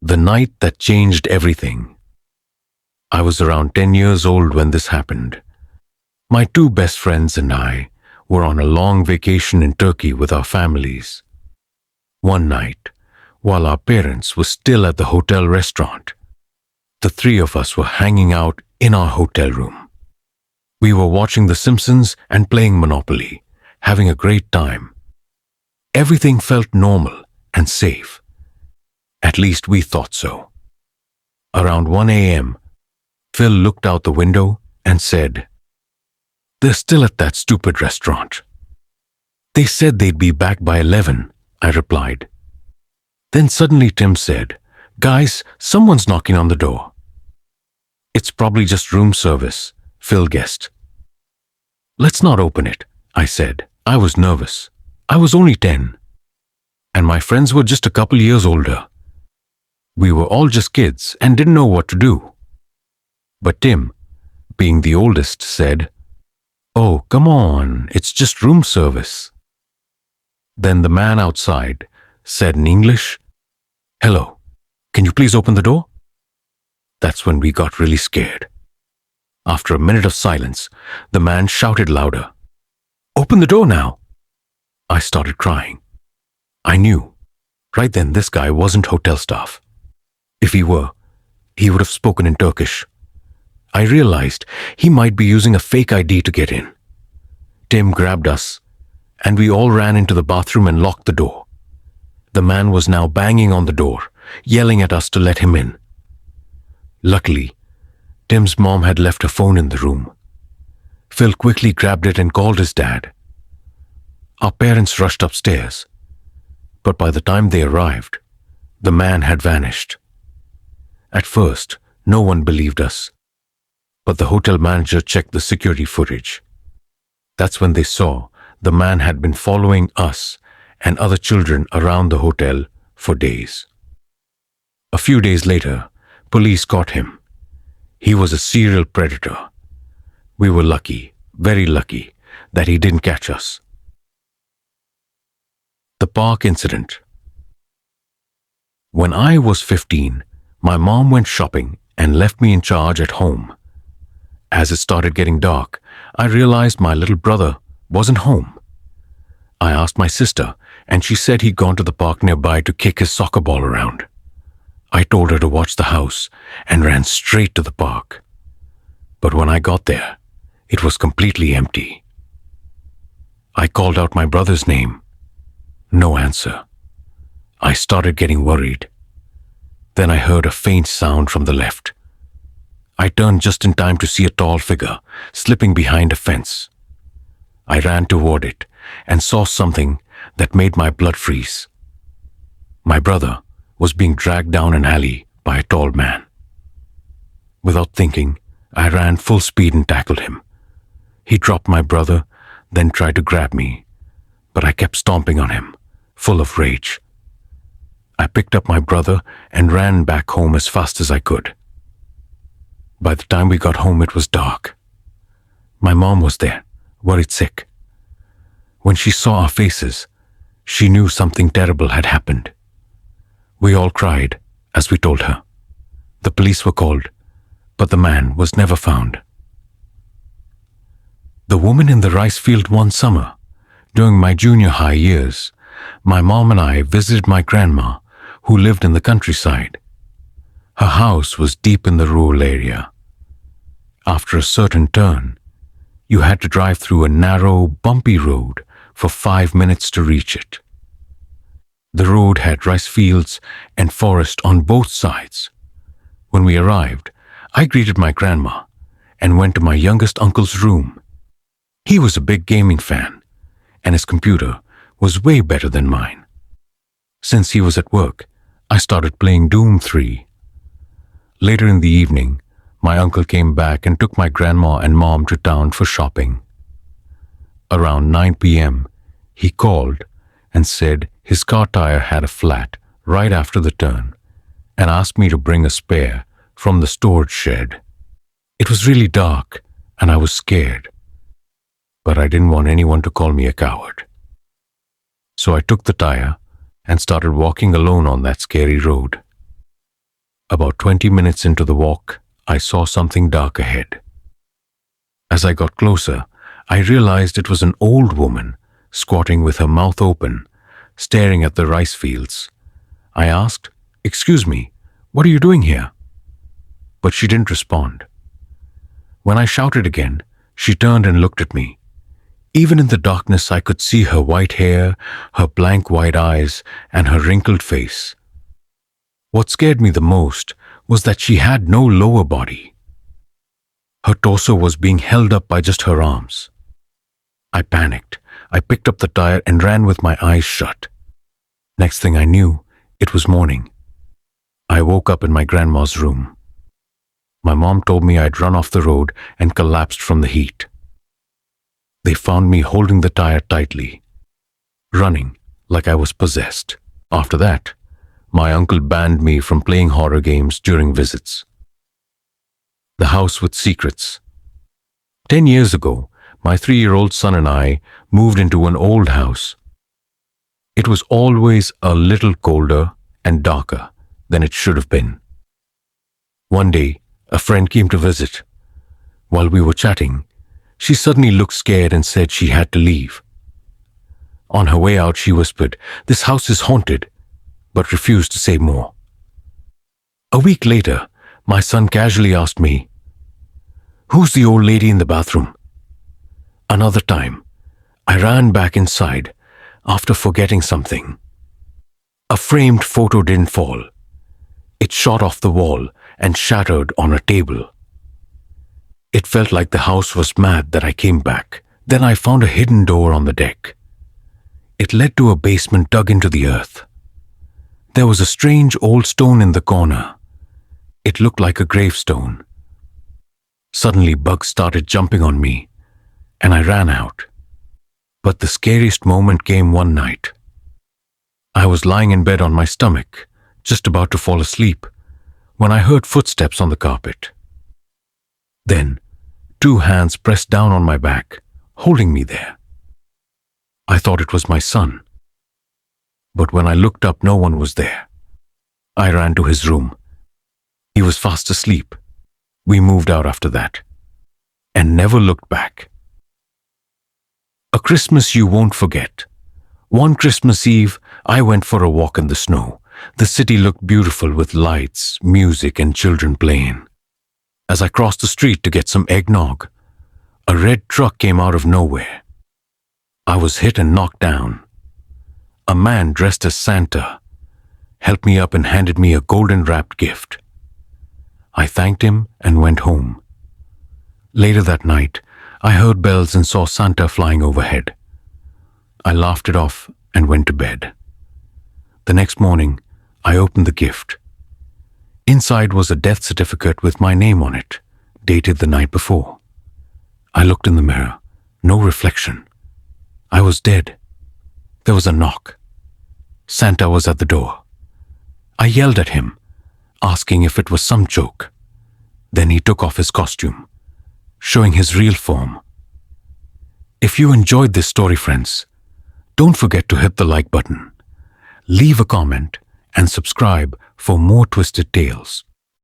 The night that changed everything. I was around 10 years old when this happened. My two best friends and I were on a long vacation in Turkey with our families. One night, while our parents were still at the hotel restaurant, the three of us were hanging out in our hotel room. We were watching The Simpsons and playing Monopoly, having a great time. Everything felt normal and safe. At least we thought so. Around 1 a.m., Phil looked out the window and said, "They're still at that stupid restaurant." "They said they'd be back by 11, I replied. Then suddenly Tim said, "Guys, someone's knocking on the door." "It's probably just room service," Phil guessed. "Let's not open it," I said. I was nervous. I was only 10. And my friends were just a couple years older. We were all just kids and didn't know what to do. But Tim, being the oldest, said, "Oh, come on, it's just room service." Then the man outside said in English, "Hello, can you please open the door?" That's when we got really scared. After a minute of silence, the man shouted louder, "Open the door now!" I started crying. I knew, right then, this guy wasn't hotel staff. If he were, he would have spoken in Turkish. I realized he might be using a fake ID to get in. Tim grabbed us, and we all ran into the bathroom and locked the door. The man was now banging on the door, yelling at us to let him in. Luckily, Tim's mom had left her phone in the room. Phil quickly grabbed it and called his dad. Our parents rushed upstairs, but by the time they arrived, the man had vanished. At first, no one believed us, but the hotel manager checked the security footage. That's when they saw the man had been following us and other children around the hotel for days. A few days later, police caught him. He was a serial predator. We were lucky, very lucky, that he didn't catch us. The park incident. When I was 15, my mom went shopping and left me in charge at home. As it started getting dark, I realized my little brother wasn't home. I asked my sister, and she said he'd gone to the park nearby to kick his soccer ball around. I told her to watch the house and ran straight to the park. But when I got there, it was completely empty. I called out my brother's name. No answer. I started getting worried. Then I heard a faint sound from the left. I turned just in time to see a tall figure slipping behind a fence. I ran toward it and saw something that made my blood freeze. My brother was being dragged down an alley by a tall man. Without thinking, I ran full speed and tackled him. He dropped my brother, then tried to grab me, but I kept stomping on him, full of rage. I picked up my brother and ran back home as fast as I could. By the time we got home, it was dark. My mom was there, worried sick. When she saw our faces, she knew something terrible had happened. We all cried as we told her. The police were called, but the man was never found. The woman in the rice field one summer, during my junior high years, my mom and I visited my grandma, who lived in the countryside. Her house was deep in the rural area. After a certain turn, you had to drive through a narrow, bumpy road for 5 minutes to reach it. The road had rice fields and forest on both sides. When we arrived, I greeted my grandma and went to my youngest uncle's room. He was a big gaming fan, and his computer was way better than mine. Since he was at work, I started playing Doom 3. Later in the evening, my uncle came back and took my grandma and mom to town for shopping. Around 9 p.m., he called and said his car tire had a flat right after the turn and asked me to bring a spare from the storage shed. It was really dark and I was scared, but I didn't want anyone to call me a coward. So I took the tire and started walking alone on that scary road. About 20 minutes into the walk, I saw something dark ahead. As I got closer, I realized it was an old woman, squatting with her mouth open, staring at the rice fields. I asked, "Excuse me, what are you doing here?" But she didn't respond. When I shouted again, she turned and looked at me. Even in the darkness, I could see her white hair, her blank white eyes, and her wrinkled face. What scared me the most was that she had no lower body. Her torso was being held up by just her arms. I panicked. I picked up the tire and ran with my eyes shut. Next thing I knew, it was morning. I woke up in my grandma's room. My mom told me I'd run off the road and collapsed from the heat. They found me holding the tire tightly, running like I was possessed. After that, my uncle banned me from playing horror games during visits. The house with secrets. 10 years ago, my 3-year-old son and I moved into an old house. It was always a little colder and darker than it should have been. One day, a friend came to visit. While we were chatting, she suddenly looked scared and said she had to leave. On her way out, she whispered, "This house is haunted," but refused to say more. A week later, my son casually asked me, "Who's the old lady in the bathroom?" Another time, I ran back inside after forgetting something. A framed photo didn't fall. It shot off the wall and shattered on a table. It felt like the house was mad that I came back. Then I found a hidden door on the deck. It led to a basement dug into the earth. There was a strange old stone in the corner. It looked like a gravestone. Suddenly, bugs started jumping on me, and I ran out. But the scariest moment came one night. I was lying in bed on my stomach, just about to fall asleep, when I heard footsteps on the carpet. Then, 2 hands pressed down on my back, holding me there. I thought it was my son. But when I looked up, no one was there. I ran to his room. He was fast asleep. We moved out after that, and never looked back. A Christmas you won't forget. One Christmas Eve, I went for a walk in the snow. The city looked beautiful with lights, music, and children playing. As I crossed the street to get some eggnog, a red truck came out of nowhere. I was hit and knocked down. A man dressed as Santa helped me up and handed me a golden-wrapped gift. I thanked him and went home. Later that night, I heard bells and saw Santa flying overhead. I laughed it off and went to bed. The next morning, I opened the gift. Inside was a death certificate with my name on it, dated the night before. I looked in the mirror. No reflection. I was dead. There was a knock. Santa was at the door. I yelled at him, asking if it was some joke. Then he took off his costume, showing his real form. If you enjoyed this story, friends, don't forget to hit the like button, leave a comment, and subscribe for more twisted tales.